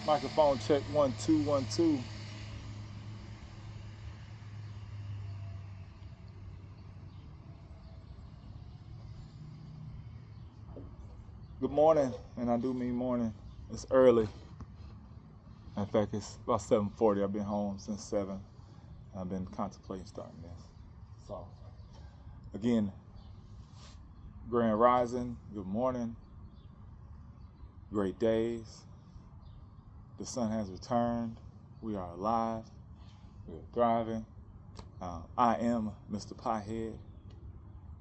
Microphone check 1 2 1 2. Good morning, and I do mean morning. It's early. In fact, it's about 7:40. I've been home since 7. I've been contemplating starting this. So, again, Grand Rising. Good morning. Great days. The sun has returned. We are alive. We are thriving. I am Mr. Pothead,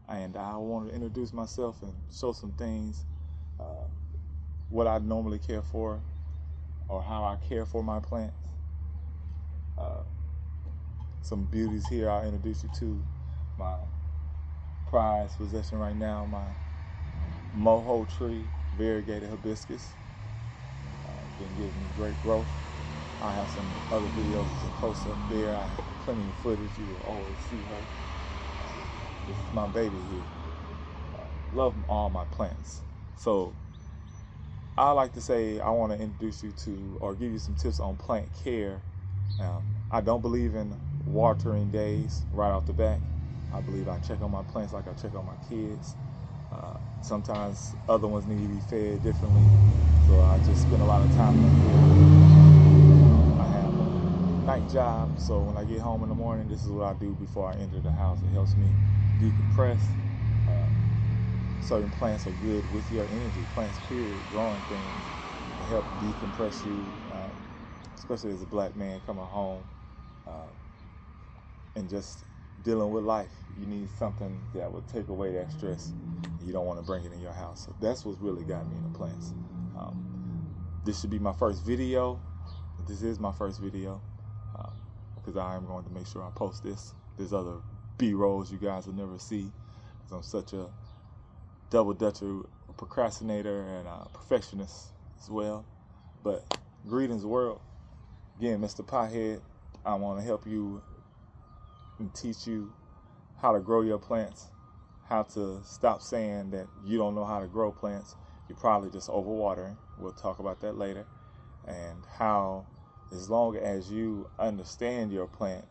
and I want to introduce myself and show some things, what I normally care for, or how I care for my plants. Some beauties here I'll introduce you to. My prized possession right now, my moho tree, variegated hibiscus. Been giving me great growth. I have some other videos, it's a close up there. I have plenty of footage, you will always see her. This is my baby here. Love all my plants. So I like to say I want to introduce you to, or give you some tips on plant care. I don't believe in watering days right off the bat. I believe I check on my plants like I check on my kids. Sometimes other ones need to be fed differently, so I just spend a lot of time in here. I have a night job, so when I get home in the morning, this is what I do before I enter the house. It helps me decompress. Certain plants are good with your energy. Plants, period, growing things help decompress you, especially as a black man coming home and just dealing with life. You need something that will take away that stress. You don't want to bring it in your house. So that's what's really got me into plants. This should be my first video. This is my first video because I am going to make sure I post this. There's other B-rolls you guys will never see because I'm such a double-dutcher, procrastinator, and perfectionist as well. But greetings, world. Again, Mr. Pothead, I want to help you and teach you how to grow your plants, how to stop saying that you don't know how to grow plants. You're probably just overwatering. We'll talk about that later. And how, as long as you understand your plant,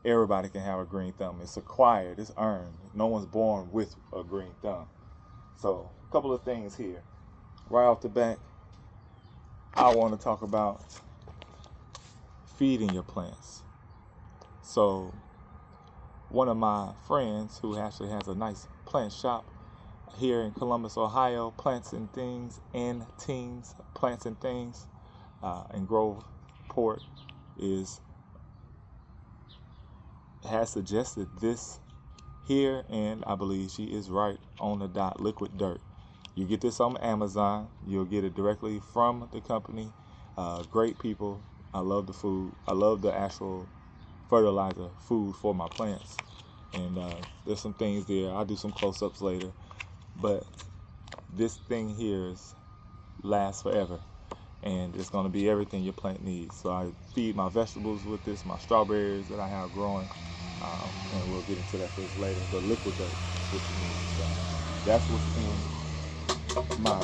everybody can have a green thumb. It's acquired, it's earned. No one's born with a green thumb. So, a couple of things here. Right off the bat, I want to talk about feeding your plants. So, one of my friends who actually has a nice plant shop here in Columbus, Ohio, Plants and Things, and Teens, Plants and Things, in Groveport, has suggested this here, and I believe she is right on the dot. Liquid dirt. You get this on Amazon. You'll get it directly from the company. Great people. I love the food. I love the actual fertilizer food for my plants. And there's some things there. I'll do some close-ups later. But this thing here lasts forever. And it's going to be everything your plant needs. So I feed my vegetables with this, my strawberries that I have growing. And we'll get into that first later. The liquid dirt is what you need. So that's what's in my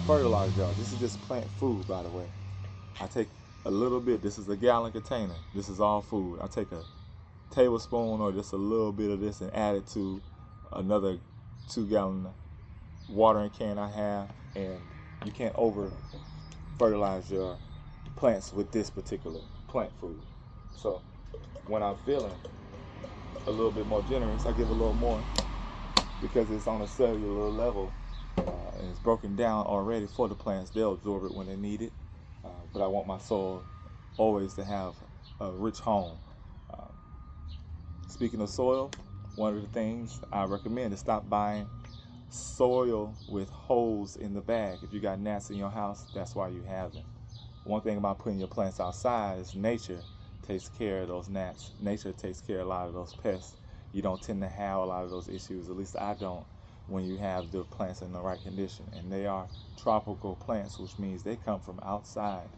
fertilizer jar. This is just plant food, by the way. I take a little bit. This is a gallon container. This is all food. I take a tablespoon or just a little bit of this and add it to another 2-gallon watering can I have. And you can't over fertilize your plants with this particular plant food. So when I'm feeling a little bit more generous, I give a little more because it's on a cellular level and it's broken down already for the plants. They'll absorb it when they need it. But I want my soil always to have a rich home. Speaking of soil, one of the things I recommend is stop buying soil with holes in the bag. If you got gnats in your house, that's why you have them. One thing about putting your plants outside is nature takes care of those gnats. Nature takes care of a lot of those pests. You don't tend to have a lot of those issues, at least I don't, when you have the plants in the right condition. And they are tropical plants, which means they come from outside.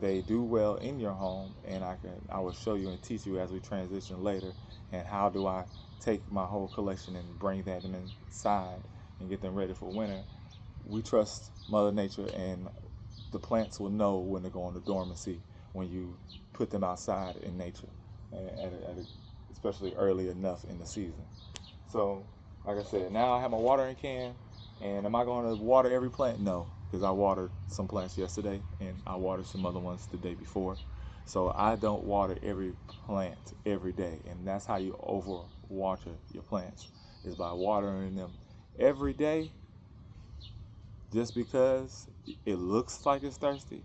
They do well in your home, and I will show you and teach you as we transition later. And how do I take my whole collection and bring that inside and get them ready for winter. We trust Mother Nature and the plants will know when to go into dormancy when you put them outside in nature, especially early enough in the season. So, like I said, now I have my watering can, and am I going to water every plant? No, because I watered some plants yesterday, and I watered some other ones the day before. So I don't water every plant every day, and that's how you overwater your plants, is by watering them every day just because it looks like it's thirsty,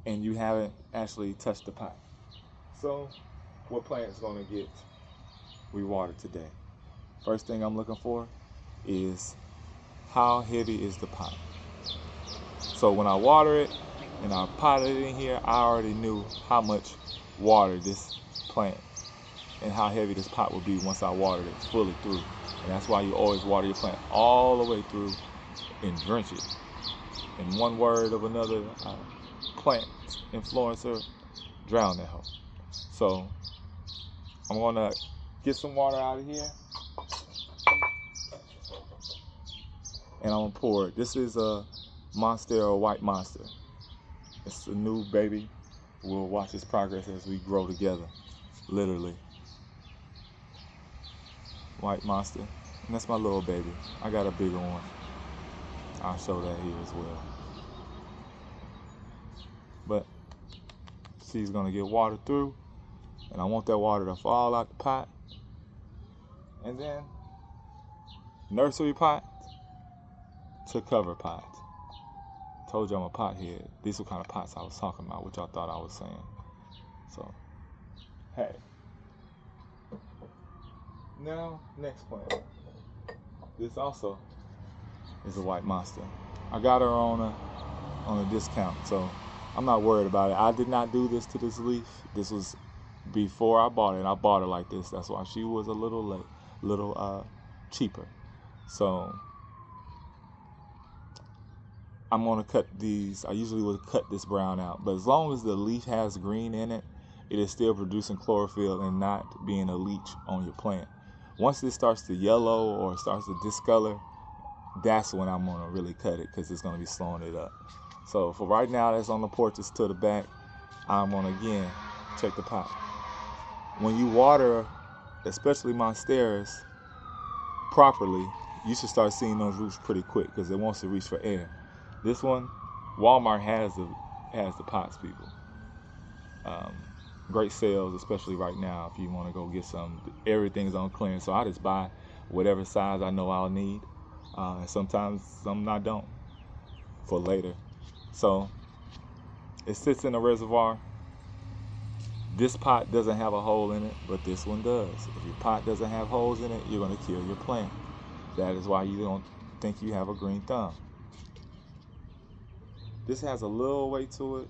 and you haven't actually touched the pot. So what plant is going to get rewatered today? First thing I'm looking for is how heavy is the pot. So when I water it and I potted it in here, I already knew how much water this plant and how heavy this pot would be once I watered it fully through. And that's why you always water your plant all the way through and drench it. In one word of another plant influencer, drown that hoe. So I'm gonna get some water out of here, and I'm gonna pour it. This is a Monstera White Monster. It's a new baby. We'll watch its progress as we grow together, literally. White Monster, and that's my little baby. I got a bigger one. I'll show that here as well. But she's gonna get watered through, and I want that water to fall out the pot. And then nursery pot to cover pot. Told you I'm a pothead. These are the kind of pots I was talking about, which I thought I was saying. So, hey. Now, next plant. This also is a White Monster. I got her on a discount, so I'm not worried about it. I did not do this to this leaf. This was before I bought it. I bought her like this. That's why she was a little cheaper. So I'm gonna cut these. I usually would cut this brown out, but as long as the leaf has green in it, it is still producing chlorophyll and not being a leech on your plant. Once this starts to yellow or starts to discolor, that's when I'm gonna really cut it, because it's gonna be slowing it up. So for right now, that's on the porch, it's to the back. I'm gonna again check the pot. When you water, especially monsteras, properly, you should start seeing those roots pretty quick, because it wants to reach for air. This one, Walmart has the pots, people. Great sales, especially right now if you want to go get some. Everything's on clearance, so I just buy whatever size I know I'll need, and sometimes some I don't for later. So it sits in a reservoir. This pot doesn't have a hole in it, but this one does. If your pot doesn't have holes in it, you're going to kill your plant. That is why you don't think you have a green thumb. This has a little weight to it,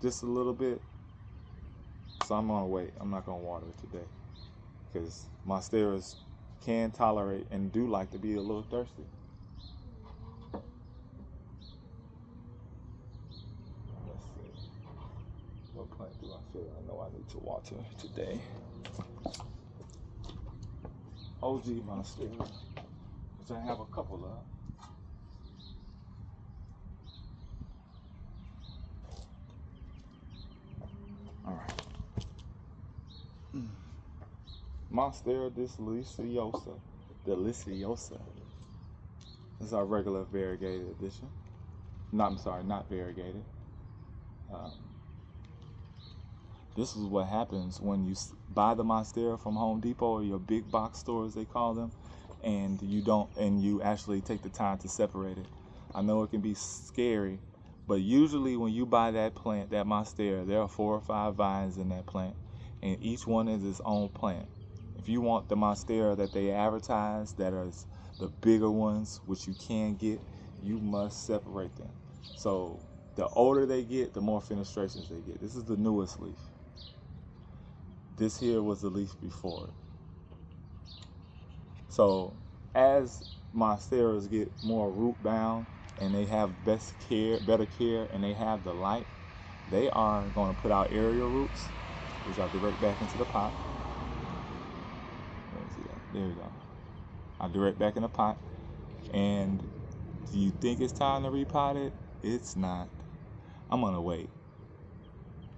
just a little bit. So I'm gonna wait. I'm not gonna water it today, because monsteras can tolerate and do like to be a little thirsty. Let's see. What plant do I feel I know I need to water today? OG monstera, which I have a couple of. All right. Monstera deliciosa. This is our regular variegated edition. Not variegated. This is what happens when you buy the monstera from Home Depot or your big box stores, they call them, and you actually take the time to separate it. I know it can be scary, but usually when you buy that plant, that monstera, there are 4 or 5 vines in that plant, and each one is its own plant. If you want the monstera that they advertise, that is the bigger ones, which you can get, you must separate them. So the older they get, the more fenestrations they get. This is the newest leaf. This here was the leaf before it. So as monsteras get more root bound and they have better care, and they have the light, they are going to put out aerial roots, which I'll direct back into the pot. There we go. I'll direct back in the pot, and Do you think it's time to repot it? It's not. I'm gonna wait.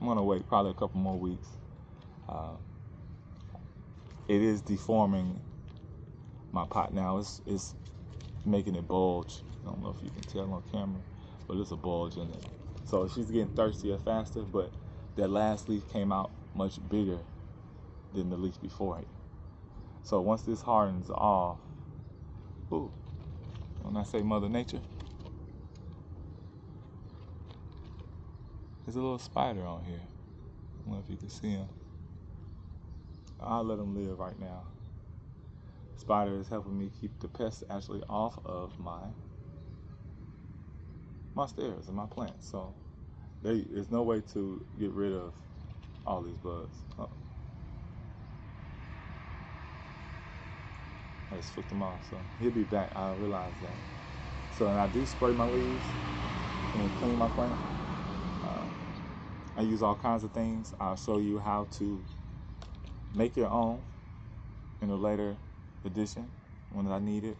I'm gonna wait probably a couple more weeks. Uh, it is deforming my pot now. It's making it bulge. I don't know if you can tell on camera, but there's a bulge in it. So she's getting thirstier faster, but that last leaf came out much bigger than the leaf before it. So once this hardens off, ooh, when I say Mother Nature, there's a little spider on here. I don't know if you can see him. I'll let him live right now. Spider is helping me keep the pests actually off of my stairs and my plants. So there's no way to get rid of all these bugs. Oh. I just flipped them off, so he'll be back. I realize that. So when I do spray my leaves and clean my plant, I use all kinds of things. I'll show you how to make your own in a later edition when I need it.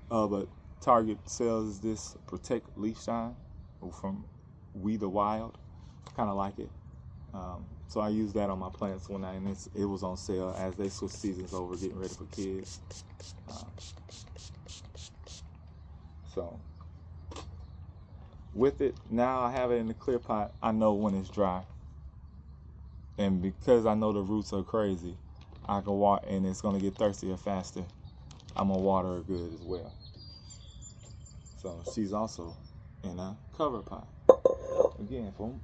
But Target sells this Protect Leaf Shine from We the Wild. Kind of like it. So I use that on my plants when it was on sale as they switch seasons over, getting ready for kids. So with it, now I have it in the clear pot. I know when it's dry. And because I know the roots are crazy, I can water, and it's going to get thirstier faster. I'm going to water her good as well. So she's also in a cover pot. Again, from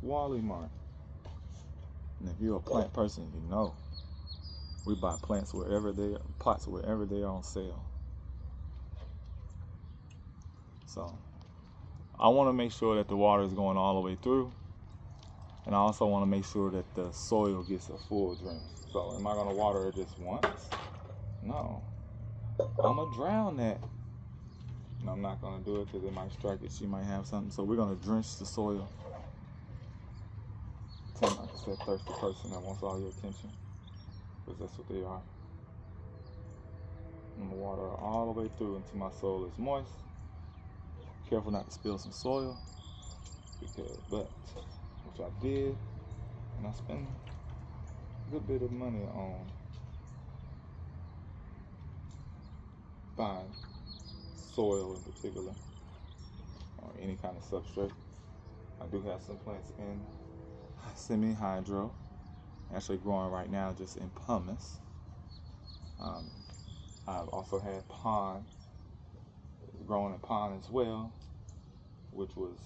Wally Mart. And if you're a plant person, you know we buy plants pots wherever they're on sale. So I want to make sure that the water is going all the way through, and I also want to make sure that the soil gets a full drink. So am I going to water her just once? No. I'm going to drown that. And I'm not going to do it because it might strike it. She might have something. So we're going to drench the soil. Like I said, thirsty person that wants all your attention, because that's what they are. I'm gonna water all the way through until my soil is moist. Careful not to spill some soil, which I did, and I spent a good bit of money on buying soil in particular, or any kind of substrate. I do have some plants in semi-hydro, actually growing right now just in pumice. I've also had pond, growing in pond as well, which was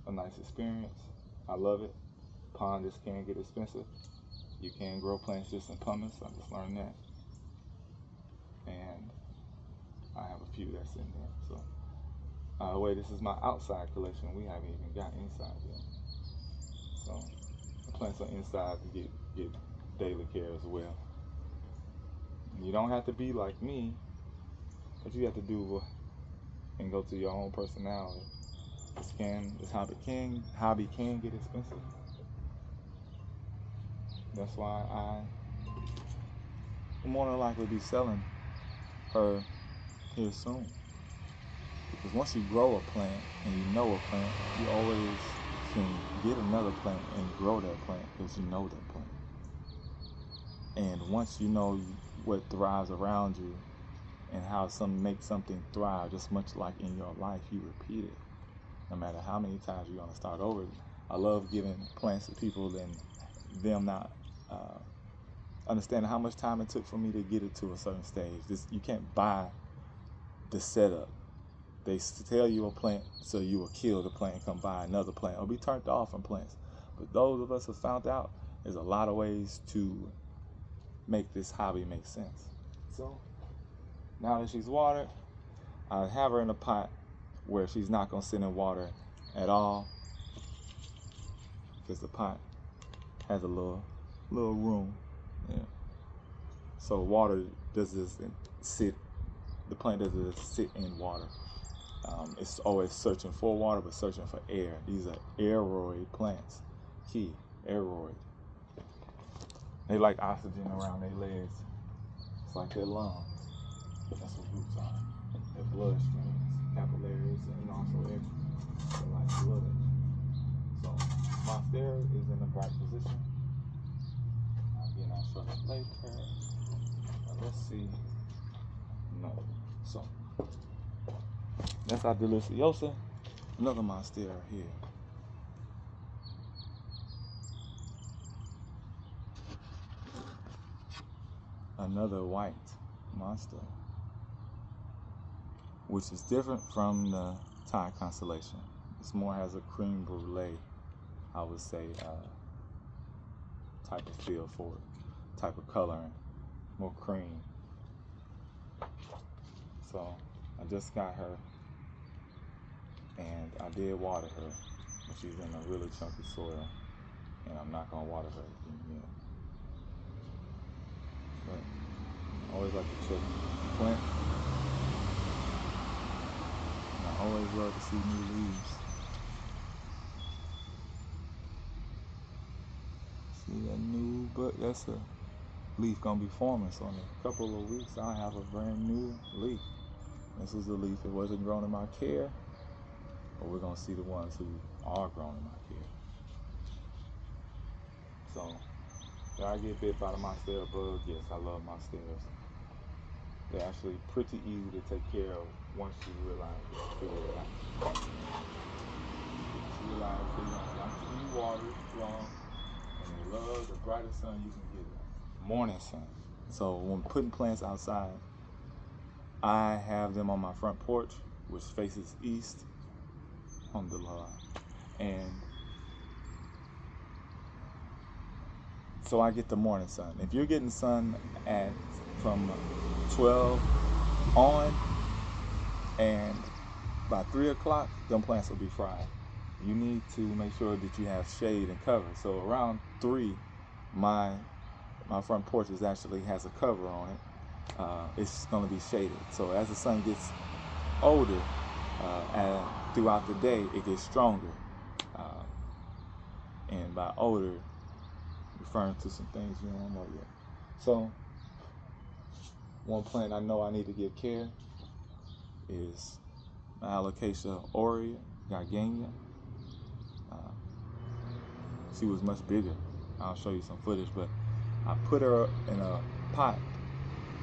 a nice experience. I love it. Pond just can get expensive. You can grow plants just in pumice. I just learned that. And I have a few that's in there. So, wait, this is my outside collection. We haven't even got inside yet. So, the plants on inside to get daily care as well. You don't have to be like me, but you have to do and go to your own personality. This hobby can get expensive. That's why I will more than likely be selling her here soon. Because once you grow a plant and you know a plant, you always can get another plant and grow that plant because you know that plant. And once you know what thrives around you and how makes something thrive, just much like in your life, you repeat it. No matter how many times you're going to start over. I love giving plants to people and them not understanding how much time it took for me to get it to a certain stage. You can't buy the setup. They tell you a plant so you will kill the plant and come buy another plant or be turned off from plants. But those of us who found out there's a lot of ways to make this hobby make sense. So now that she's watered, I have her in a pot where she's not going to sit in water at all, because the pot has a little room. Yeah. So water doesn't sit. The plant doesn't sit in water. It's always searching for water, but searching for air. These are aeroid plants. Aeroid. They like oxygen around their legs. It's like their lungs. That's what roots are. Their bloodstreams. capillaries and also air to like blood. So monstera is in a bright position. Again, I'll show it later. Let's see. No. So that's our deliciosa. Another monstera here. Another white monster, which is different from the Thai constellation. This more has a cream brulee, I would say, type of feel for it, type of coloring, more cream. So I just got her, and I did water her, but she's in a really chunky soil, and I'm not gonna water her again. But I always like to check the plant. And I always love to see new leaves. See a new, but that's a leaf gonna be forming. So in a couple of weeks, I'll have a brand new leaf. This is a leaf that wasn't grown in my care, but we're gonna see the ones who are grown in my care. So, did I get bit by the monstera bug? Yes, I love monsteras. They're actually pretty easy to take care of once you realize it's figure it out. You realize they don't like to be watered long, and they love the brightest sun you can give them. Morning sun. So when putting plants outside, I have them on my front porch, which faces east, alhamdulillah, and so I get the morning sun. If you're getting sun from 12 on, and by 3 o'clock, them plants will be fried. You need to make sure that you have shade and cover. So around 3, my front porch actually has a cover on it. It's going to be shaded. So as the sun gets older, and throughout the day, it gets stronger. And by older, referring to some things you don't know yet. So one plant I know I need to give care is my Alocasia aurea gigania. She was much bigger. I'll show you some footage, but I put her in a pot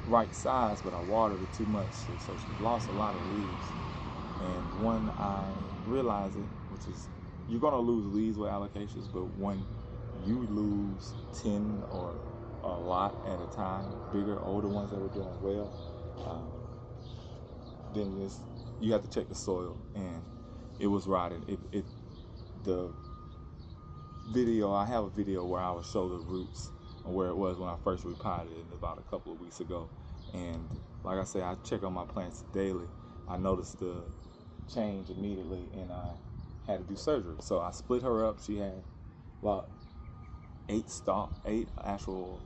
right size, but I watered it too much, so she lost a lot of leaves. And when I realized it, which is, you're gonna lose leaves with alocasias, but when you lose 10 or a lot at a time, bigger, older ones that were doing well, then you have to check the soil, and it was rotted. I have a video where I would show the roots and where it was when I first repotted it about a couple of weeks ago. And like I say, I check on my plants daily. I noticed the change immediately, and I had to do surgery. So I split her up. She had about 8 actual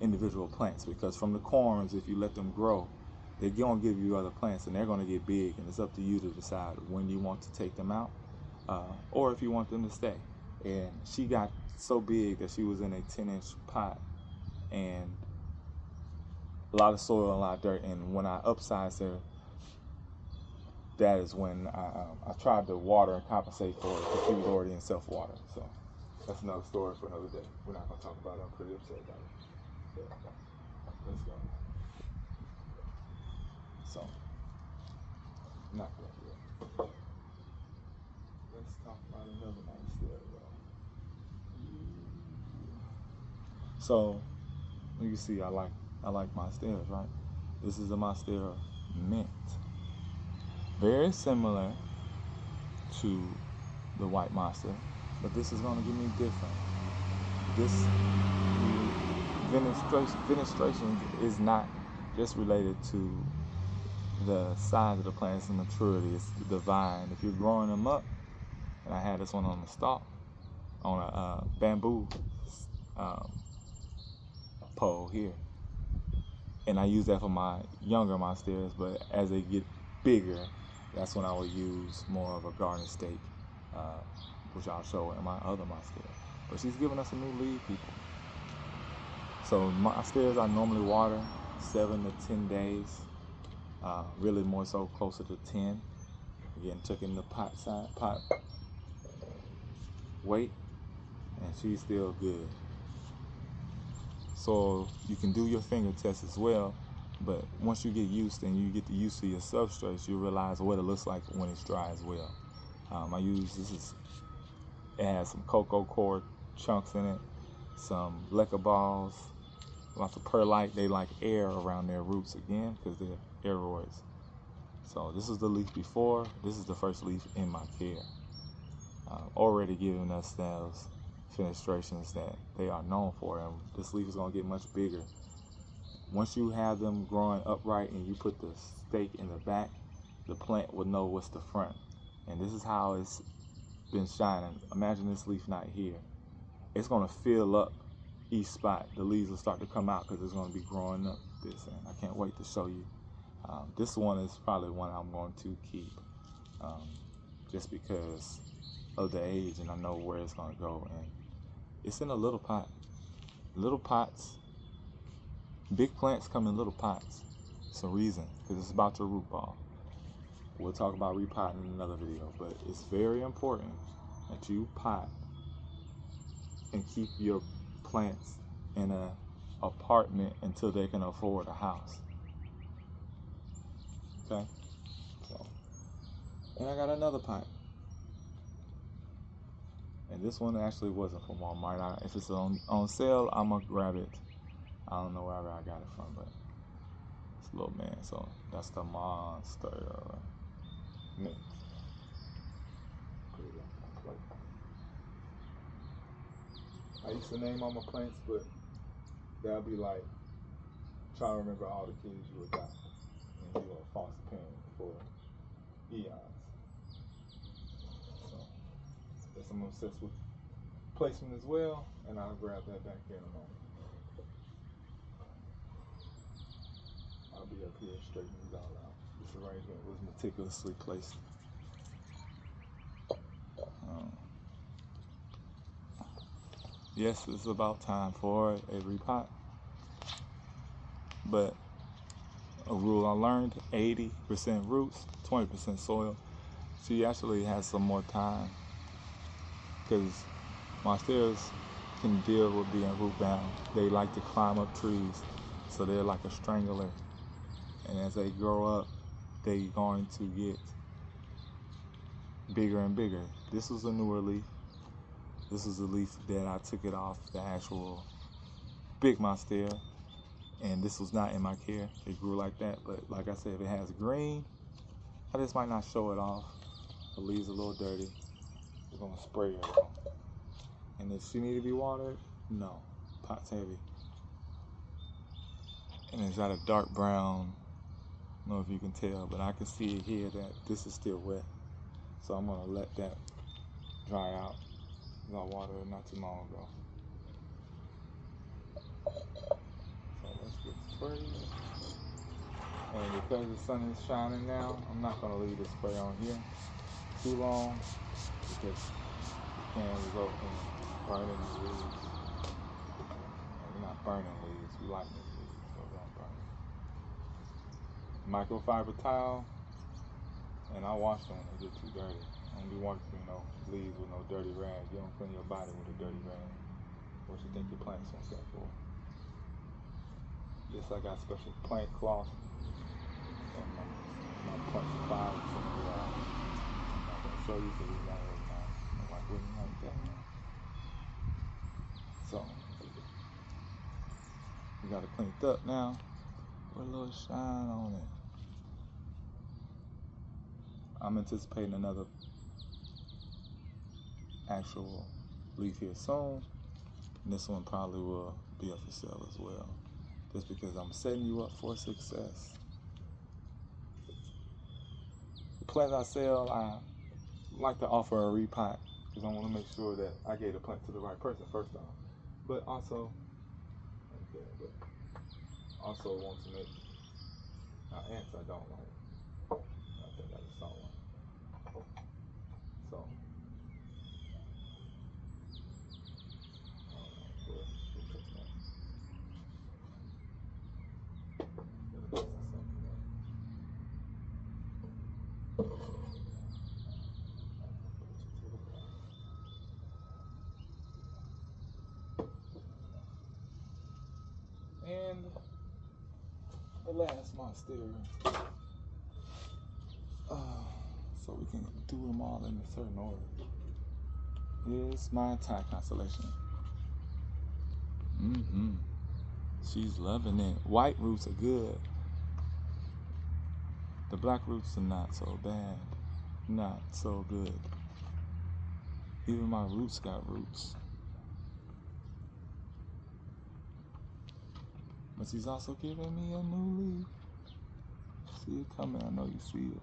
individual plants, because from the corms, if you let them grow, they're gonna give you other plants, and they're gonna get big, and it's up to you to decide when you want to take them out, or if you want them to stay. And she got so big that she was in a 10-inch pot, and a lot of soil and a lot of dirt. And when I upsized her, that is when I tried to water and compensate for it, because she was already in self-water. So that's another story for another day. We're not going to talk about it. I'm pretty upset about it. Yeah. Let's go. So, not going to do it. Let's talk about another monstera, though. So, you can see I like monsteras, right? This is a monstera mint. Very similar to the white monster, but this is going to give me different. This fenestration is not just related to the size of the plants and maturity. It's the vine. If you're growing them up, and I had this one on the stalk, on a bamboo pole here, and I use that for my younger monsteras. But as they get bigger, that's when I will use more of a garden stake, which I'll show in my other monstera. But she's giving us a new leaf, people. So monsteras I normally water 7 to 10 days Really more so closer to 10. Again, checking the pot weight, and she's still good. So you can do your finger test as well, but once you get used and you get used to your substrates, you realize what it looks like when it's dry as well. I use it has some cocoa core chunks in it, some leca balls, lots of perlite. They like air around their roots again because they're aeroids. So this is the leaf before. This is the first leaf in my care. Already giving us those fenestrations that they are known for, and this leaf is going to get much bigger. Once you have them growing upright and you put the stake in the back, the plant will know what's the front. And this is how it's been shining. Imagine this leaf not here. It's going to fill up each spot. The leaves will start to come out because it's going to be growing up this, and I can't wait to show you. This one is probably one I'm going to keep, just because of the age, and I know where it's going to go. And it's in a little pot. Little pots, big plants come in little pots. It's a reason, because it's about your root ball. We'll talk about repotting in another video, but it's very important that you pot and keep your plants in an apartment until they can afford a house. Okay? So, and I got another pot. And this one actually wasn't from Walmart. If it's on sale, I'm going to grab it. I don't know where I got it from, but it's a little man. So that's the monster mix. Put it on my plate. I used to name all my plants, but that'll be like trying to remember all the kids you adopt and you are a foster parent for eons. So guess I'm obsessed with placement as well, and I'll grab that back here in a moment. I'll be up here straightening these all out. This arrangement was meticulously placed. Yes, it's about time for a repot. But a rule I learned, 80% roots, 20% soil. She actually has some more time because monsteras can deal with being root bound. They like to climb up trees, so they're like a strangler. And as they grow up, they're going to get bigger and bigger. This was a newer leaf. This is a leaf that I took it off the actual big monstera, and this was not in my care. It grew like that, but like I said, if it has green, I just might not show it off. The leaves a little dirty. We're gonna spray her though. And if she need to be watered, no. Pot's heavy. And it's got a dark brown. I don't know if you can tell, but I can see it here that this is still wet. So I'm gonna let that dry out. I watered it not too long ago. So let's get sprayed. And because the sun is shining now, I'm not gonna leave the spray on here too long because it can result in burning the leaves. And we're not burning leaves, we like these leaves, so we don't burn them. Microfiber towel, and I wash them when they get too dirty. I don't be washing leaves with no dirty rag. You don't clean your body with a dirty rag. What you think your plant's gonna set for? Yes, I got special plant cloth. And my plant supplies. I'm not gonna show you because it's not really nice. I'm like, wouldn't like that. So we got it cleaned up now. Put a little shine on it. I'm anticipating another actual leaf here soon. And this one probably will be up for sale as well. Just because I'm setting you up for success. The plants I sell, I like to offer a repot because I want to make sure that I gave the plant to the right person first off. But also, want to make ants I don't like. I think I just saw one. So last monster. So we can do them all in a certain order. It's my Thai constellation. She's loving it. White roots are good. The black roots are not so bad. Not so good. Even my roots got roots. But she's also giving me a new leaf. See it coming, I know you see it.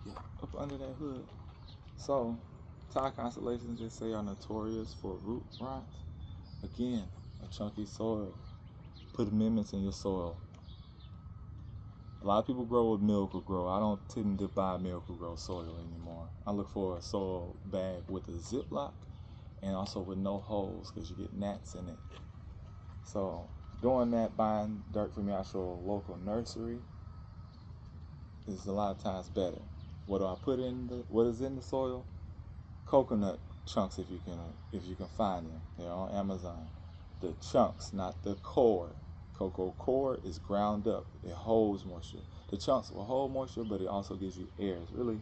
Yeah, up under that hood. So, Thai constellations, they say, are notorious for root rot. Again, a chunky soil. Put amendments in your soil. A lot of people grow with Miracle-Gro. I don't tend to buy Miracle-Gro soil anymore. I look for a soil bag with a Ziploc and also with no holes because you get gnats in it. So doing that, buying dirt from your actual local nursery is a lot of times better. What do I put in? What is in the soil? Coconut chunks, if you can find them. They're on Amazon. The chunks, not the core. Cocoa core is ground up. It holds moisture. The chunks will hold moisture, but it also gives you air. It's really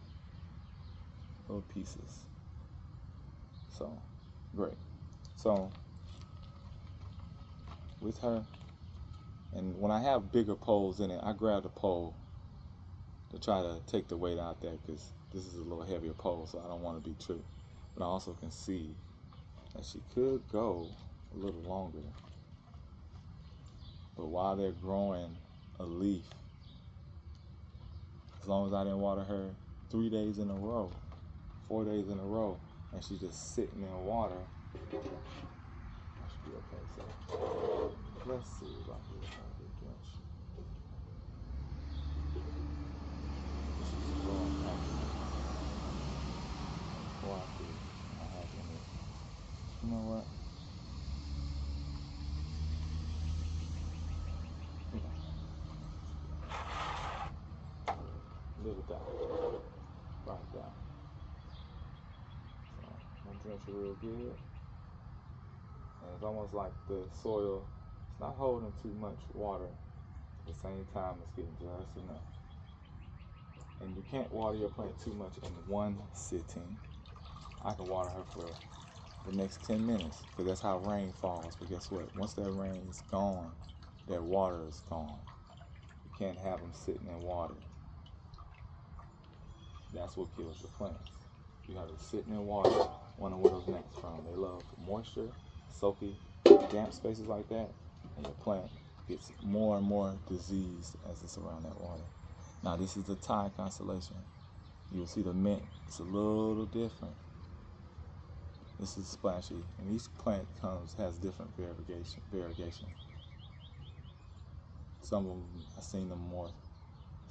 little pieces. So, great. So, with her, and when I have bigger poles in it, I grab the pole to try to take the weight out there because this is a little heavier pole, so I don't want to be tripped. But I also can see that she could go a little longer. But while they're growing a leaf, as long as I didn't water her 3 days in a row, 4 days in a row, and she's just sitting in water, I should be okay. So let's see if I can get her to drench. She's growing past me. Before I have any. You know what? Live it down. Right down. So I'm gonna drench it real good. And it's almost like the soil is not holding too much water. At the same time, it's getting just enough. And you can't water your plant too much in one sitting. I can water her for the next 10 minutes because that's how rain falls. But guess what? Once that rain is gone, that water is gone. You can't have them sitting in water. That's what kills your plants. You have it sitting in water. Wonder where those gnats from. They love moisture, soaky, damp spaces like that, and your plant gets more and more diseased as it's around that water. Now this is the Thai constellation. You'll see the mint. It's a little different. This is splashy, and each plant has different variegation. Some of them, I've seen them more.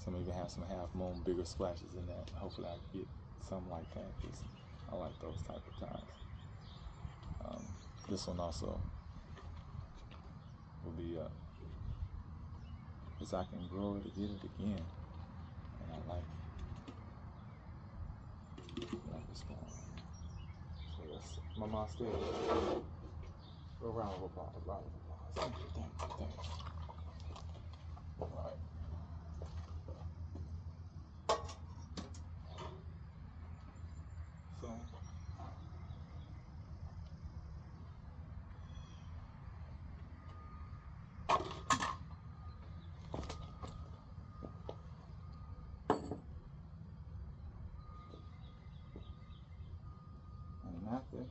Some even have some half moon, bigger splashes in that. Hopefully I can get something like that because I like those type of ties. This one also will be up because I can grow it to get it again, and I like this one. So that's my monster. A round of applause. Thank you. All right. So. And after,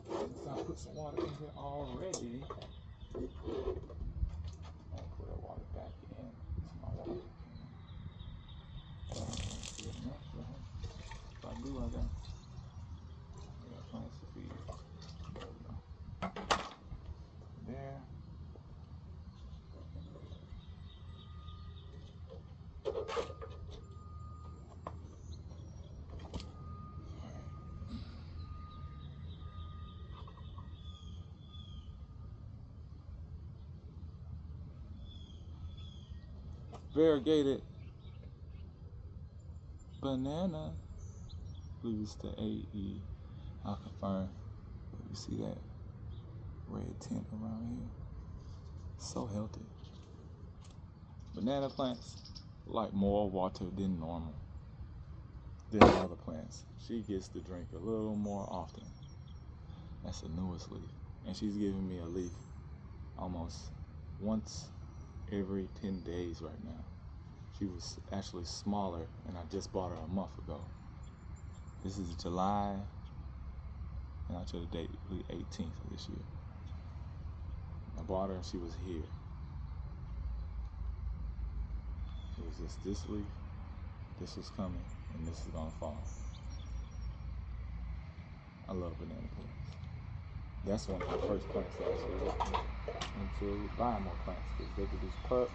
since I put some water in here already, I'll put that water back in to my water. If I do, I got plants to feed. There we go. There. Variegated banana. I believe it's the AE. I'll confirm. You see that? red tint around here. So healthy. Banana plants like more water than normal than other plants. She gets to drink a little more often. That's the newest leaf. And she's giving me a leaf almost once every 10 days right now. She was actually smaller, and I just bought her a month ago. This is July, and I took the date, the 18th of this year. I bought her and she was here. It was just this leaf, this was coming, and this is gonna fall. I love banana plants. That's one of the first plants that I actually looked into buying more plants, because they produce pups.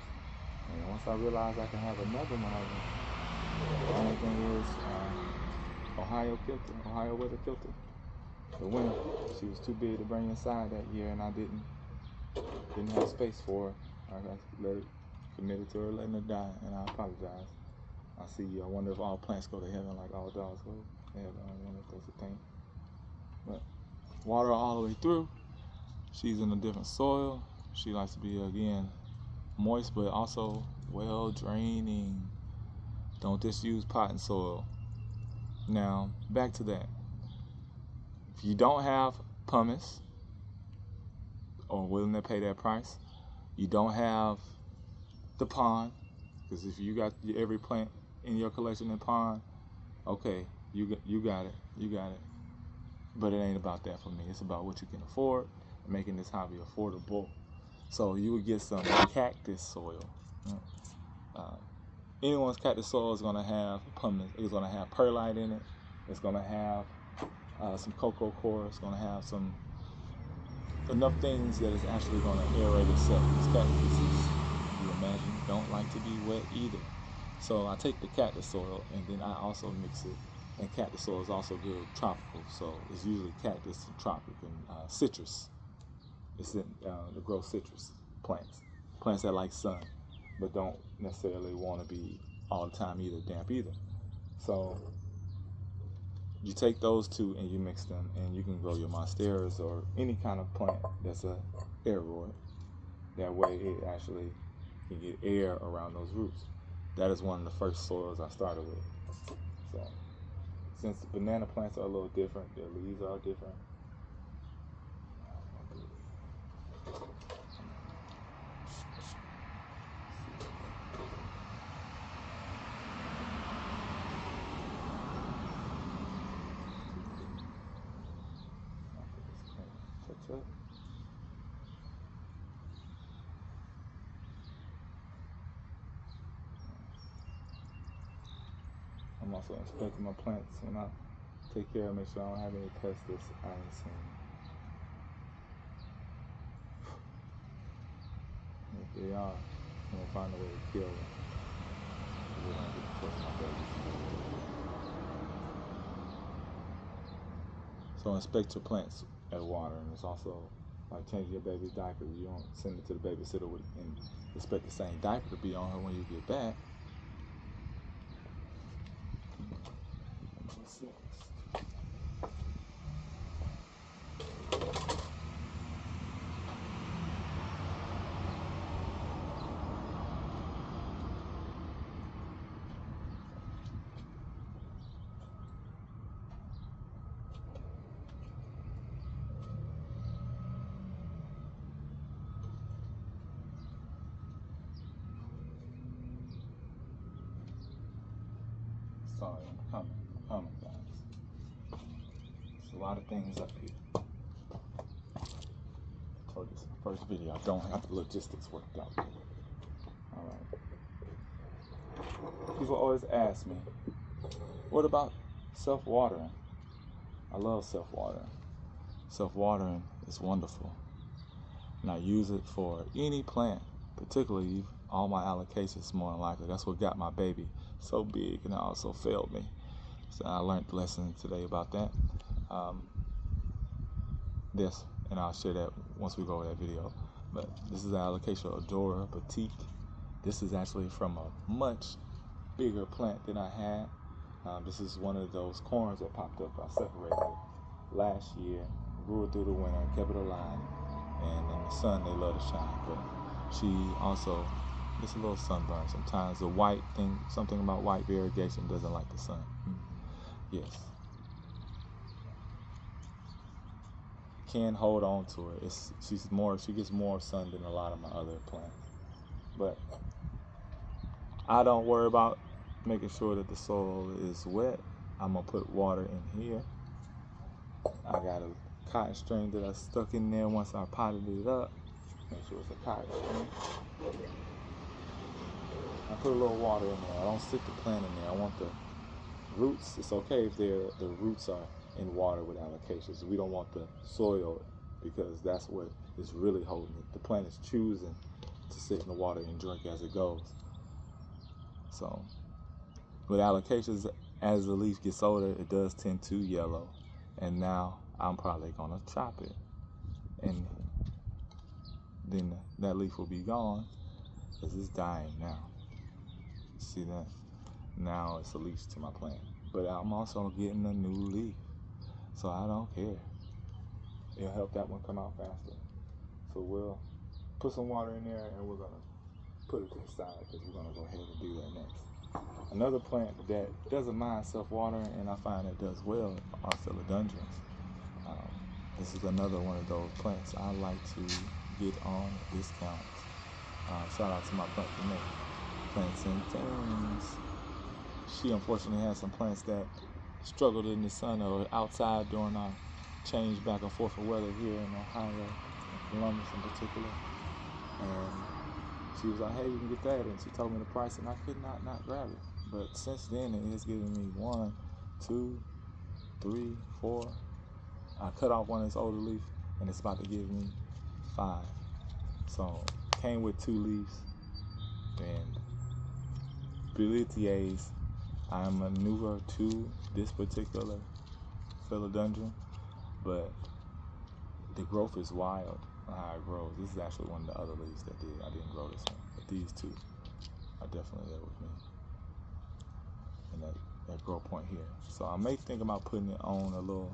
And once I realized I can have another one of them, the only thing is Ohio weather killed her. The winter, she was too big to bring inside that year, and I didn't have space for her. I committed to her letting her die, and I apologize. I wonder if all plants go to heaven like all dogs go to heaven. I wonder if that's a thing. But water all the way through. She's in a different soil. She likes to be, again, moist, but also well draining. Don't just use potting soil. Now, back to that. If you don't have pumice or willing to pay that price, you don't have the pond, because if you got every plant in your collection in pond, okay, you got it. But it ain't about that for me. It's about what you can afford and making this hobby affordable. So you would get some cactus soil. Anyone's cactus soil is going to have pumice. It's going to have perlite in it. It's going to have some cocoa coir. It's going to have enough things that it's actually going to aerate itself. These cactuses, you imagine, don't like to be wet either. So I take the cactus soil and then I also mix it. And cactus soil is also good tropical. So it's usually cactus and tropic and citrus. It's in to grow citrus plants that like sun, but don't necessarily want to be all the time either damp either. So you take those two and you mix them, and you can grow your monsteras or any kind of plant that's a aeroid. That way it actually can get air around those roots. That is one of the first soils I started with. So since the banana plants are a little different, their leaves are different. Touch up. I'm also inspecting my plants when I take care of, make sure I don't have any pests that I ain't seen. If they are, I'm gonna find a way to kill them. We're gonna get to my babies. So inspect your plants at water, and it's also like changing your baby's diaper. You don't send it to the babysitter and expect the same diaper to be on her when you get back. Sorry, I'm coming, guys. There's a lot of things up here. I told you this is my first video. I don't have the logistics worked out. Alright. People always ask me, what about self-watering? I love self-watering. Self-watering is wonderful. And I use it for any plant, particularly all my allocations more than likely. That's what got my baby so big and also failed me. So I learned the lesson today about that. This, and I'll share that once we go over that video. But this is the allocation of Dora Boutique. This is actually from a much bigger plant than I had. This is one of those corns that popped up. I separated it last year, grew it through the winter, kept it alive. and in the sun they love to shine. But she also gets a little sunburn sometimes. The white thing, something about white variegation doesn't like the sun. Yes. Can hold on to it. She gets more sun than a lot of my other plants. But I don't worry about making sure that the soil is wet. I'm gonna put water in here. I got a cotton string that I stuck in there once I potted it up. Make sure it's a cotton string. I put a little water in there. I don't stick the plant in there. I want the roots. It's okay if the roots are in water with allocations. We don't want the soil, because that's what is really holding it. The plant is choosing to sit in the water and drink as it goes. So with allocations, as the leaf gets older, it does tend to yellow. And now I'm probably gonna chop it, and then that leaf will be gone because it's dying now. See that? Now it's a leech to my plant. But I'm also getting a new leaf, so I don't care. It'll help that one come out faster. So we'll put some water in there, and we're gonna put it to the side because we're gonna go ahead and do that next. Another plant that doesn't mind self-watering, and I find it does well, are philodendrons. This is another one of those plants I like to get on discounts. Shout out to my plant for me. Plants and things. She unfortunately has some plants that struggled in the sun or outside during our change back and forth of weather here in Ohio, in Columbus in particular. And she was like, hey, you can get that. And she told me the price, and I could not grab it. But since then, it has given me 1, 2, 3, 4. I cut off one of its older leaf, and it's about to give me 5. So, came with 2 leaves. And Biletiers, I'm newer to this particular philodendron, but the growth is wild how it grows. This is actually one of the other leaves that I didn't grow this one, but these 2 are definitely there with me. And that grow point here. So I may think about putting it on a little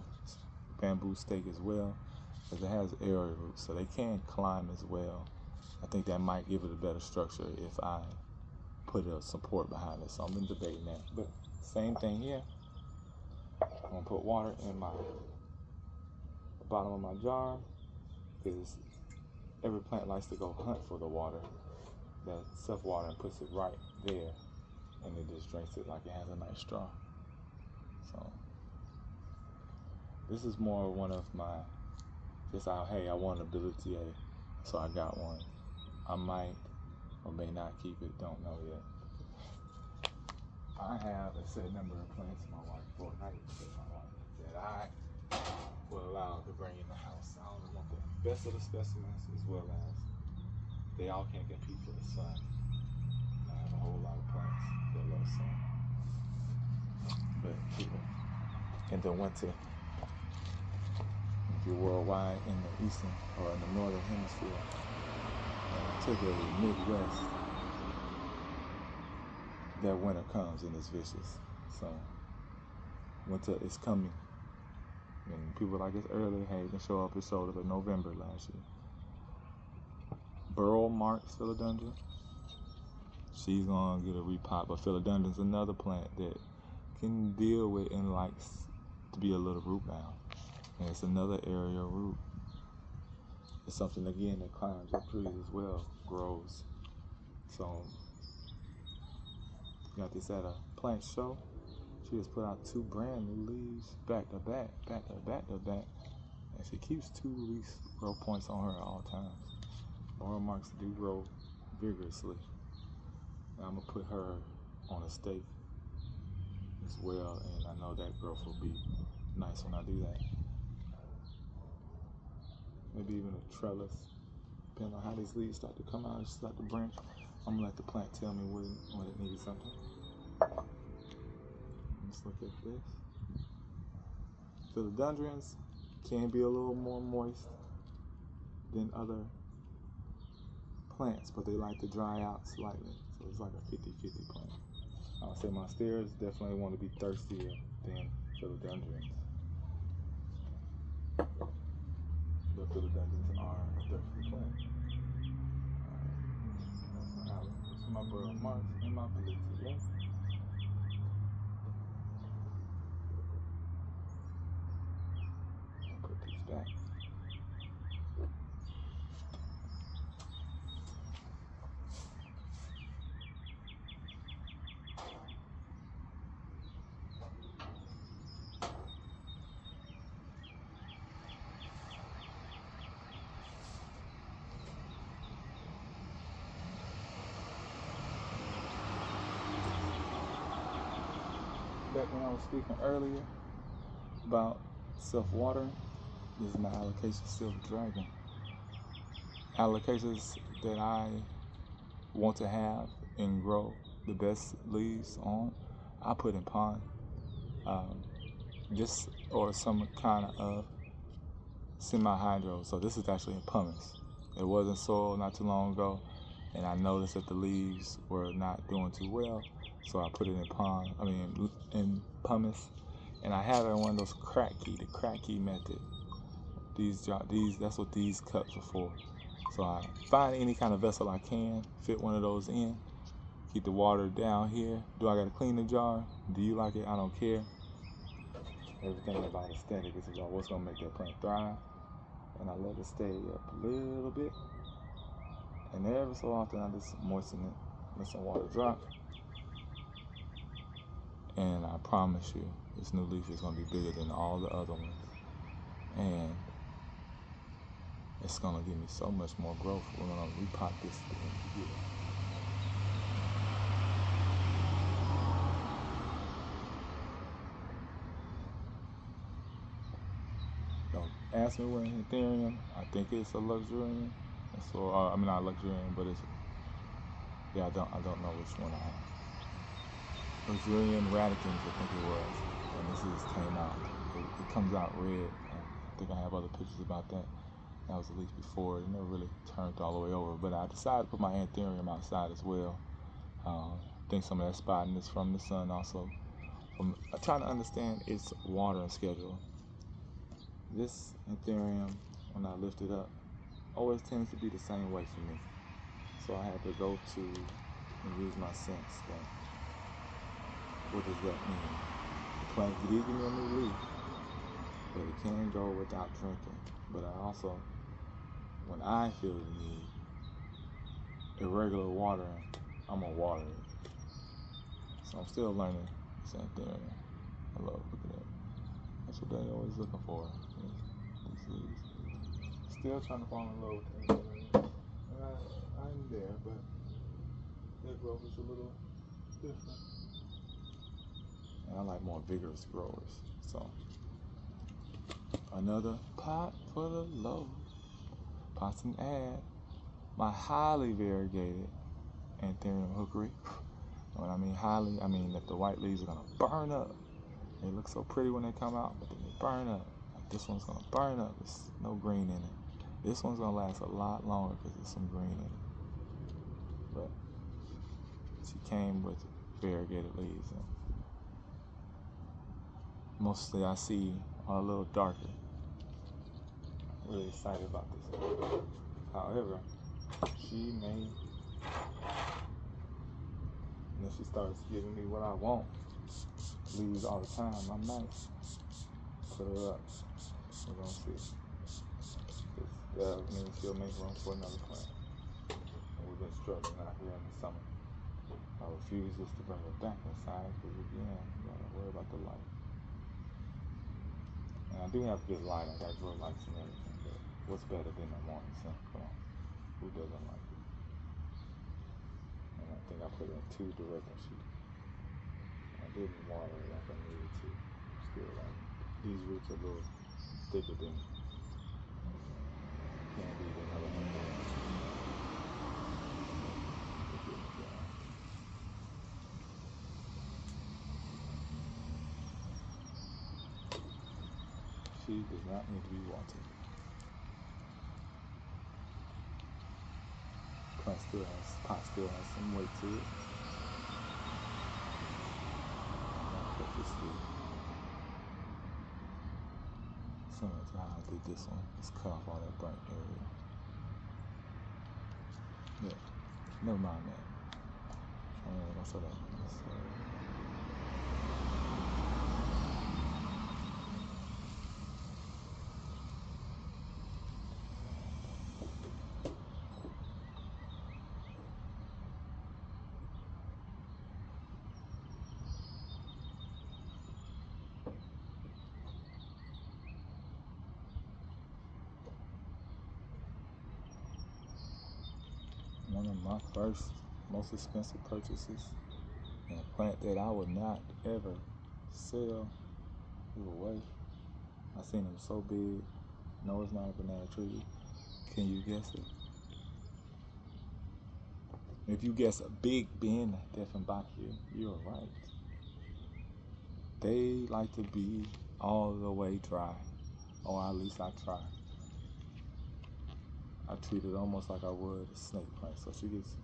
bamboo stake as well, because it has aerial roots, so they can climb as well. I think that might give it a better structure if I put a support behind it. So I'm debating that. But same thing here. I'm gonna put water in the bottom of my jar, because every plant likes to go hunt for the water. That self-watering puts it right there, and it just drinks it like it has a nice straw. So this is more one of my, hey, I want an ability, so I got one. I might or may not keep it, don't know yet. I have a set number of plants my wife, well, not even set my wife, that I will allow to bring in the house. I only want the best of the specimens, as well as they all can't compete for the sun. I have a whole lot of plants that love sun. But in the winter, if you're worldwide in the eastern or in the northern hemisphere, particularly the Midwest, that winter comes and it's vicious. So winter is coming. And people are like, it's early. Hey, it can show up. It showed up in November last year. Burl Marks philodendron. She's gonna get a repot, but philodendron's another plant that can deal with and likes to be a little root bound. And it's another aerial root. It's something again that climbs up trees as well, grows. So got this at a plant show. She has put out 2 brand new leaves back to back, and she keeps 2 leaf grow points on her at all times. Burl Marks do grow vigorously. And I'm gonna put her on a stake as well, and I know that growth will be nice when I do that. Maybe even a trellis, depending on how these leaves start to come out and start to branch. I'm gonna let the plant tell me when it needs something. Let's look at this. Philodendrons can be a little more moist than other plants, but they like to dry out slightly. So it's like a 50-50 plant. I would say monsteras definitely want to be thirstier than philodendrons. But the philodendrons are a thirst for plant. That's my alley. This is my burrow marks and my Pothead. Put these back. Back when I was speaking earlier about self-watering, this is my alocasia silver dragon. Alocasias that I want to have and grow the best leaves on, I put in pond. This or some kind of semi-hydro. So this is actually in pumice. It was in soil not too long ago, and I noticed that the leaves were not doing too well. So I put it in pumice, and I have it in one of those the crack key method. These, that's what these cups are for. So I find any kind of vessel I can, fit one of those in, keep the water down here. Do I gotta clean the jar? Do you like it? I don't care. Everything about aesthetic is about what's gonna make that plant thrive. And I let it stay up a little bit. And every so often I just moisten it, let some water drop. And I promise you, this new leaf is going to be bigger than all the other ones. And it's going to give me so much more growth. We're going to repot this thing here. Don't ask me what Ethereum. I think it's a luxurian. So not luxurian, but it's I don't know which one I have. Luxurian radicans, I think it was, and this came out. It comes out red. I think I have other pictures about that. That was at least before. It never really turned all the way over, but I decided to put my anthurium outside as well. I think some of that spotting is from the sun also. I'm trying to understand its watering schedule. This anthurium, when I lift it up, always tends to be the same way for me. So I had to go to and use my sense. What does that mean? The plant did give me a new leaf, but it can go without drinking. But I also, when I feel the need, irregular watering, I'm gonna water it. So I'm still learning the same thing. I love looking at it. That's what they're always looking for. These leaves. Still trying to fall in love with them. I'm there, but their growth is a little different. And I like more vigorous growers. So another pot for the low. Pots and add my highly variegated anthurium hookery. When I mean highly, I mean that the white leaves are gonna burn up. They look so pretty when they come out, but then they burn up. Like this one's gonna burn up. There's no green in it. This one's gonna last a lot longer because there's some green in it. But she came with variegated leaves. And mostly I see are a little darker. I'm really excited about this. However, she may, and if she starts giving me what I want, leaves all the time, I might put her up. We're gonna see. That means she'll make room for another plant. And we've been struggling out here in the summer. I refuse just to bring her back inside because again, you gotta worry about the light. And I do have good light. I got grow lights and everything, but what's better than the morning sun? Come on. Who doesn't like it? And I think I put in 2 direct and she I didn't water it like I needed to. Still like these roots are a little thicker than candy than other ones. She does not need to be watered. Pot still has some weight to it. similar to how I did this one. Just cut off all that burnt area. Yeah, never mind that. I'm gonna show that. One of my first, most expensive purchases, and a plant that I would not ever sell, give away. I seen them so big. No, it's not a banana tree. Can you guess it? If you guess a Big Ben Dieffenbachia, you're right. They like to be all the way dry, or at least I try. I treat it almost like I would a snake plant. So she gets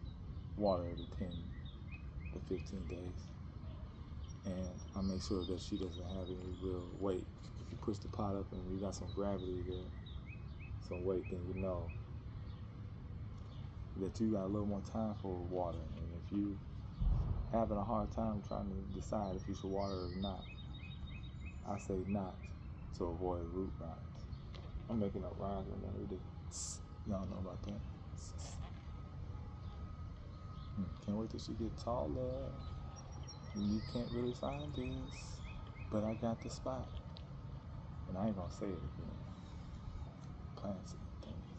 water every 10 to 15 days. And I make sure that she doesn't have any real weight. If you push the pot up and you got some gravity there, some weight, then you know that you got a little more time for water. And if you having a hard time trying to decide if you should water it or not, I say not to avoid root rot. I'm making up rhymes right now. Y'all know about that. Can't wait till she get taller. You can't really find this, but I got the spot. And I ain't gonna say it again. Plants and things.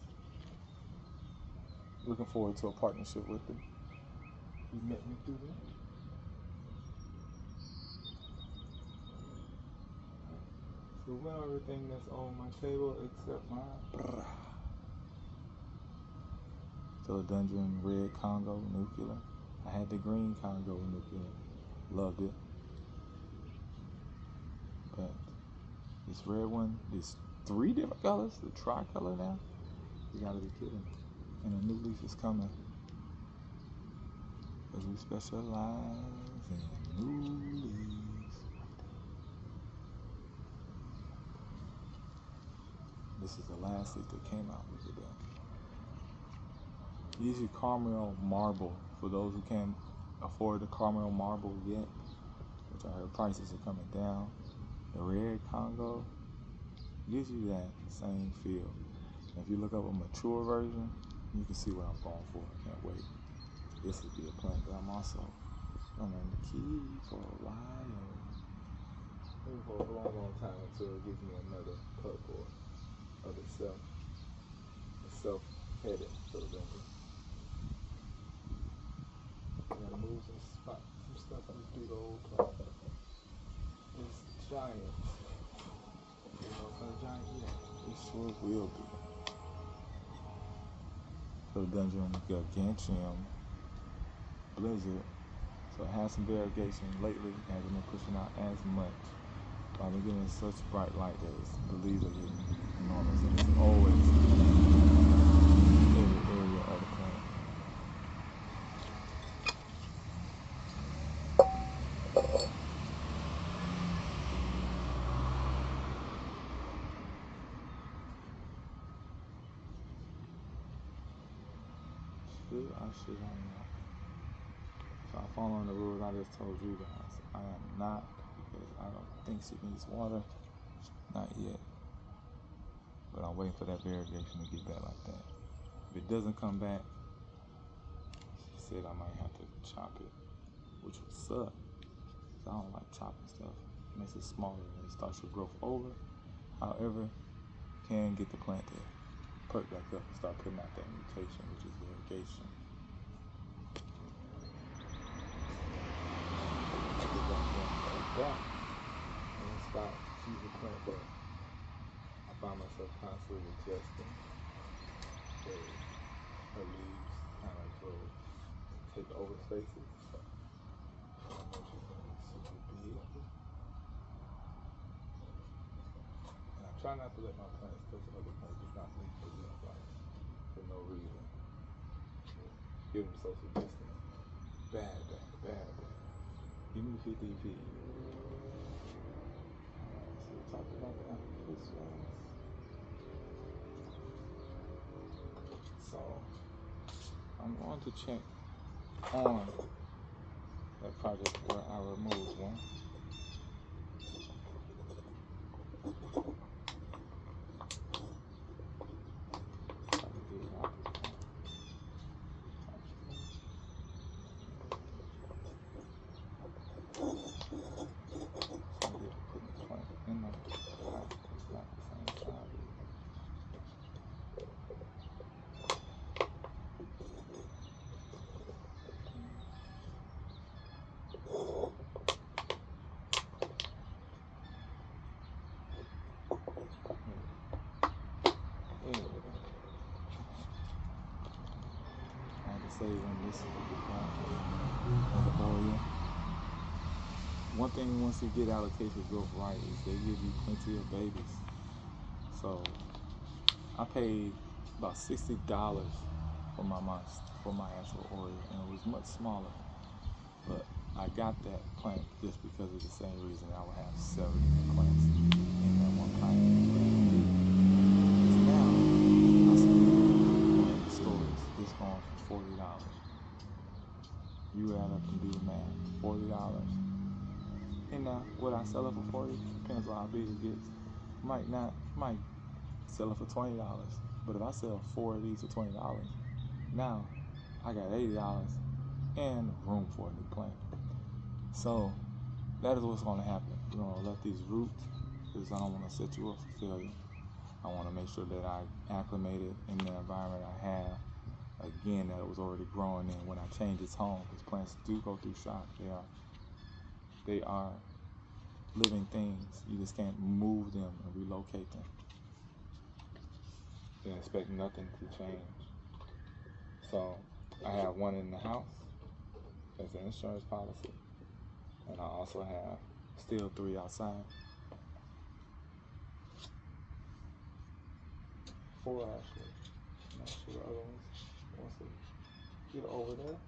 Looking forward to a partnership with them. You met me through that. So well, everything that's on my table except my Philodendron red Congo nuclear. I had the green Congo nuclear. Loved it. But this red one, there's 3 different colors, the tricolor now. You gotta be kidding. And a new leaf is coming. Because we specialize in new leaves. This is the last leaf that came out with today. Usually caramel marble, for those who can't afford the caramel marble yet, which I heard prices are coming down. The red Congo gives you that same feel. And if you look up a mature version, you can see what I'm going for. I can't wait. This would be a plant that I'm also gonna keep for a while. Maybe for a long, long time until it gives me another cup or other self-headed philodendron. I gotta move some stuff in this big old plant. It's giant. You know, it's not giant yet. It sure will be. Philodendron giganteum blizzard. So it has some variegation. Lately, it hasn't been pushing out as much. But I've been getting such bright light that it's believably enormous. And it's always in every area of the plant. I don't know. So I follow the rules I just told you guys. I am not, because I don't think she needs water. Not yet. But I'm waiting for that variegation to get back like that. If it doesn't come back, she said I might have to chop it, which would suck. So I don't like chopping stuff. It makes it smaller when it starts to grow over. However, can get the plant to perk back up and start putting out that mutation, which is variegation. That in the spot, she's a plant that I find myself constantly adjusting. Her leaves kind of grow, take over spaces. So I know she's gonna be super big. And I try not to let my plants touch other plants, just not leave them like for no reason. Give them social distance. Bad. Give me 50 feet. So we talked about that Christmas. So I'm going to check on that project where I removed one. Saving this oil. One thing once you get allocation growth right is they give you plenty of babies. So I paid about $60 for my actual oil, and it was much smaller. But I got that plant just because of the same reason I would have several different plants in that one plant. Now I see in the stores it's going for $40. You add up and do the math. $40. And now would I sell it for $40? Depends on how big it gets. Might sell it for $20. But if I sell 4 of these for $20, now I got $80 and room for a new plant. So that is what's going to happen. You're going to let these roots, because I don't want to set you up for failure. I want to make sure that I acclimated in the environment I have. Again, that it was already growing in when I change its home, because plants do go through shock. They are living things. You just can't move them and relocate them and expect nothing to change. So I have one in the house as an insurance policy, and I also have still 3 outside. 4 actually. I'm not sure the other ones. Once they get over there.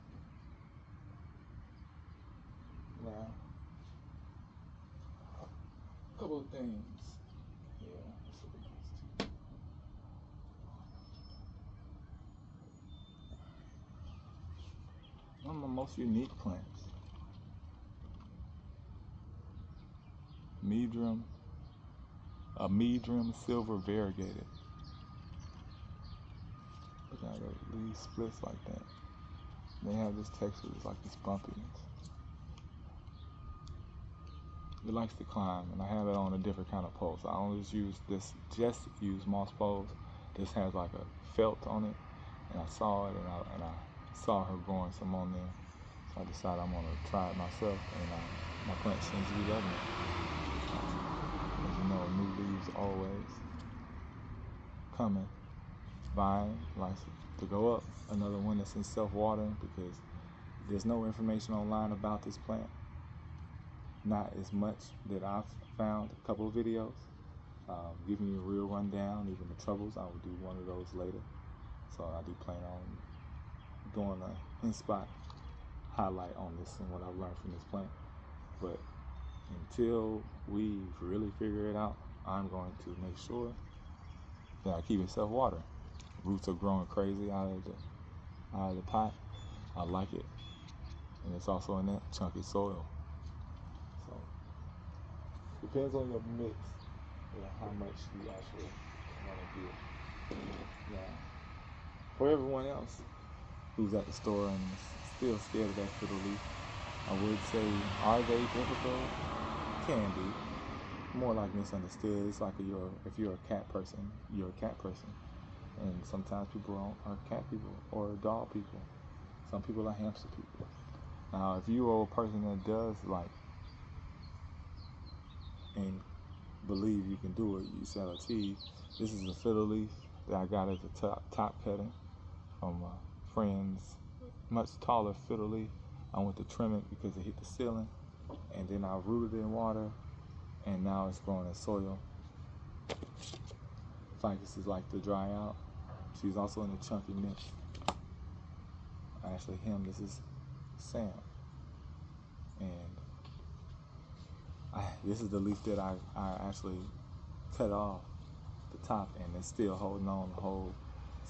Now, a couple of things. Yeah, let's look at these two. One of my most unique plants. Medium silver variegated. Look at the leaves splits like that. They have this texture, it's like this bumpiness. It likes to climb, and I have it on a different kind of post. I don't just use moss poles. This has like a felt on it, and I saw it, and I saw her growing some on there. So I decided I'm gonna try it myself, and my plant seems to be loving it. As you know, new leaves always coming. Vine likes to go up. Another one that's in self-watering, because there's no information online about this plant. Not as much that I've found. A couple of videos giving you a real rundown, even the troubles. I will do one of those later. So I do plan on doing a in-spot highlight on this and what I've learned from this plant. But until we really figure it out, I'm going to make sure that I keep it self-watering. Roots are growing crazy out of the pot. I like it, and it's also in that chunky soil. So depends on your mix, how much you actually want to give. Now, for everyone else who's at the store and is still scared of that fiddle leaf, I would say, are they difficult? Can be. More like misunderstood. It's like if you're a cat person, you're a cat person. And sometimes people are cat people or dog people. Some people are hamster people. Now, if you are a person that does like and believe you can do it, you shall achieve. This is a fiddle leaf that I got as a top cutting from a friend's much taller fiddle leaf. I went to trim it because it hit the ceiling, and then I rooted it in water, and now it's growing in soil. Ficuses like to dry out. She's also in the chunky mix. Actually, this is Sam. And this is the leaf that I actually cut off the top, and it's still holding on the whole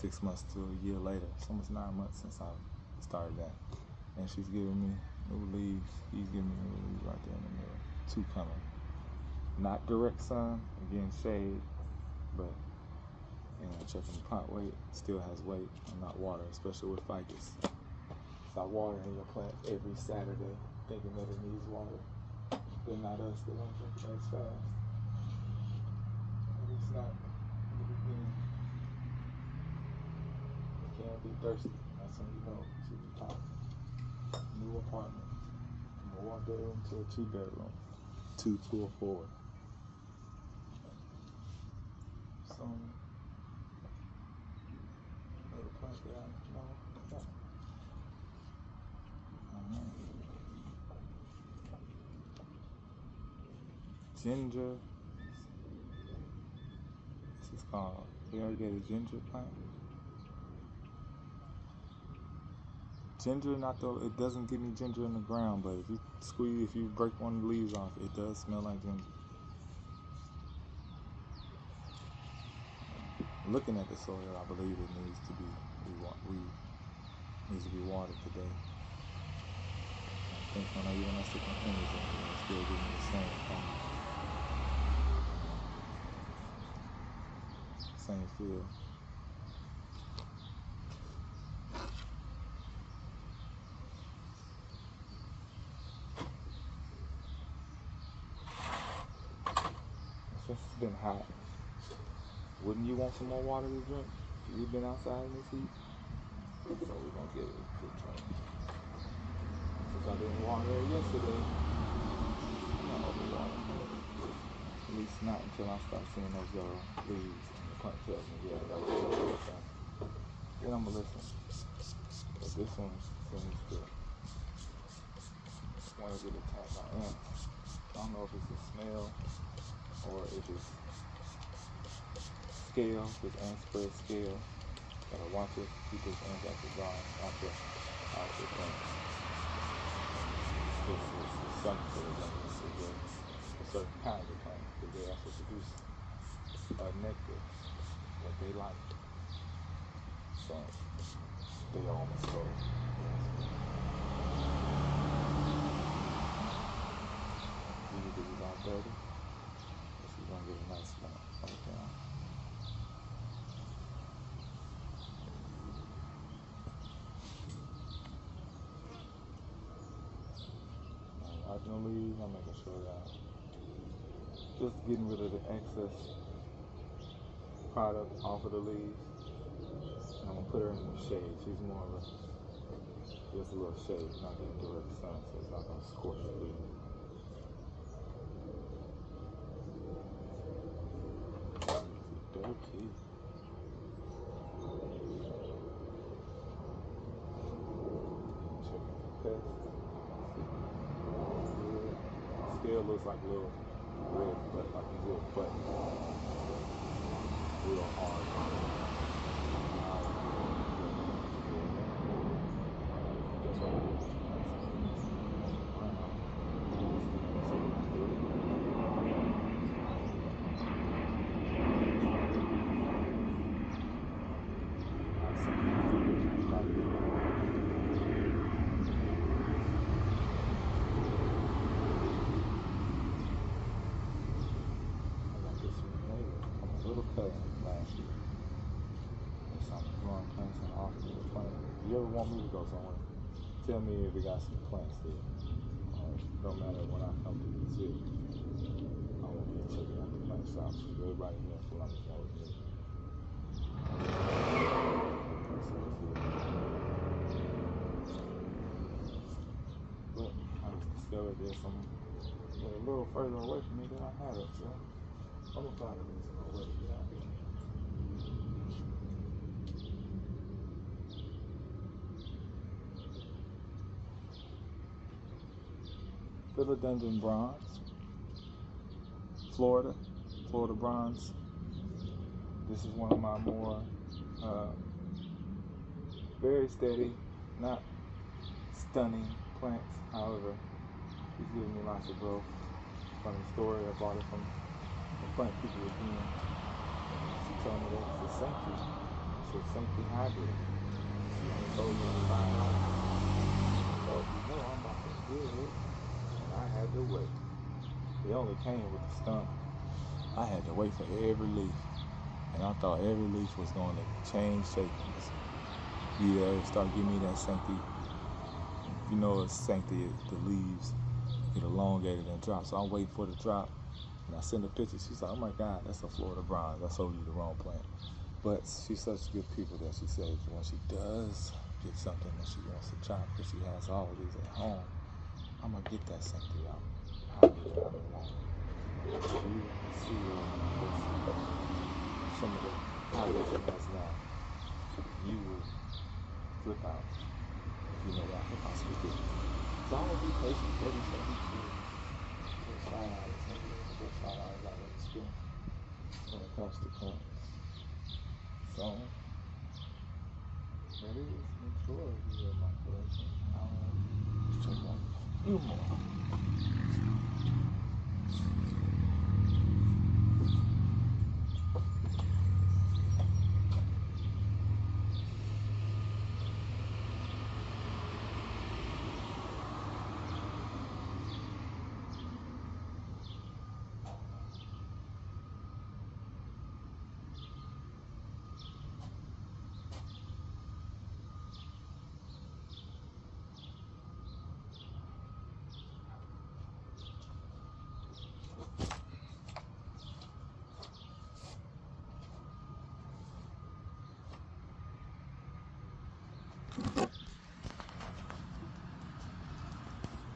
6 months to a year later. It's almost 9 months since I started that. And she's giving me new leaves. He's giving me new leaves right there in the middle. Two coming. Not direct sun, again shade, but checking the plant weight, still has weight. I'm not watering, especially with ficus. So I water your plant every Saturday, thinking that it needs water. They're not us, they don't drink it as fast. At least not in the beginning. You can't be thirsty. That's when you know to the top. New apartment. From a 1-bedroom to a 2-bedroom. 2 to a 4. Some little plants that I know about. Ginger. This is called variegated ginger plant. Ginger, it doesn't give me ginger in the ground, but if you break one of the leaves off, it does smell like ginger. Looking at the soil, I believe it needs to be watered today. I think when I stick my fingers in it, it's still giving me the same thing. Same feel. Since it's been hot, wouldn't you want some more water to drink? You've been outside in this heat, so we're gonna get it a good drink. Since I didn't water it yesterday, I'm not overwater. At least not until I start seeing those yellow leaves and the plant tells me, yeah, that was okay. Then I'm gonna listen. But this one seems to want to get attacked by ants. I don't know if it's the smell or if it's scale, this ant spread scale. Gotta watch it, keep those ants out the garden, out the plants. It's some sort of a certain kind of plant, because they also produce nectar that they like. So they almost go. These are all dirty. This is gonna get a nice plant right there. Watching the leaves, I'm making sure that just getting rid of the excess product off of the leaves. And I'm gonna put her in the shade. She's more of just a little shade, not getting direct sun, so it's not gonna scorch the leaves. Dirty. Checking for pests. Scale looks like a little red butt, like a little button. Real hard. That's what it is. Last year. So I'm growing plants and offering the plant. If you ever want me to go somewhere, tell me if we got some plants there. No matter when I come to visit, I will be checking out the plant shops. Everybody here in Columbus knows me. But I just discovered there's some a little further away from me than I had it, so I'm about to lose my way down here. Philodendron bronze, Florida bronze. This is one of my more very steady, not stunning plants. However, he's giving me lots of growth. Funny story, I bought it from the plant people again. She told me that it's a sanctuary. It's a Sanctity hybrid. She only sold me $5. So you know I'm about to get it. And I had to wait. It only came with the stump. I had to wait for every leaf. And I thought every leaf was going to change shapings. Be there and start giving me that Sanctity. You know it's Sanctity, the leaves get elongated and drop. So I'm waiting for the drop. And I sent a picture. She's like, oh my God, that's a Florida bronze. I sold you the wrong plant. But she's such good people that she says when she does get something that she wants to chop, because she has all of these at home, I'm going to get that Sanctity out. Hybrid out of that. You see some of the hybrids she has now. You will flip out if you know that could possibly do. So I'm going to be patient. Every day we get $5. Get $5 out of the spin when it comes to plants. So that is the majority of my collection. Let's check out a few more.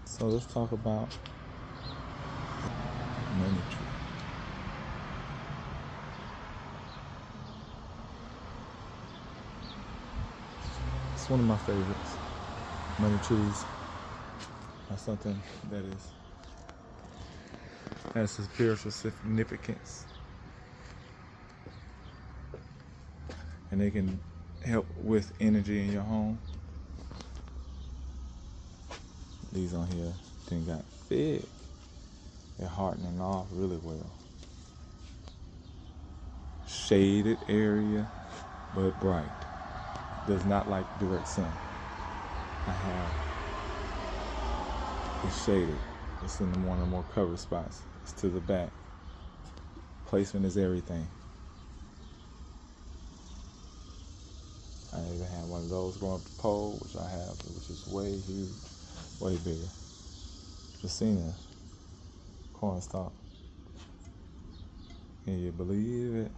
So let's talk about money tree. It's one of my favorites. Money trees are something that has a spiritual significance, and they can help with energy in your home. These on here then got big. They're hardening off really well. Shaded area, but bright. Does not like direct sun. I have it's shaded. It's in one of the more covered spots. It's to the back. Placement is everything. I even have one of those going up the pole, which I have, which is way huge, way bigger. Justina cornstalk. Can you believe it?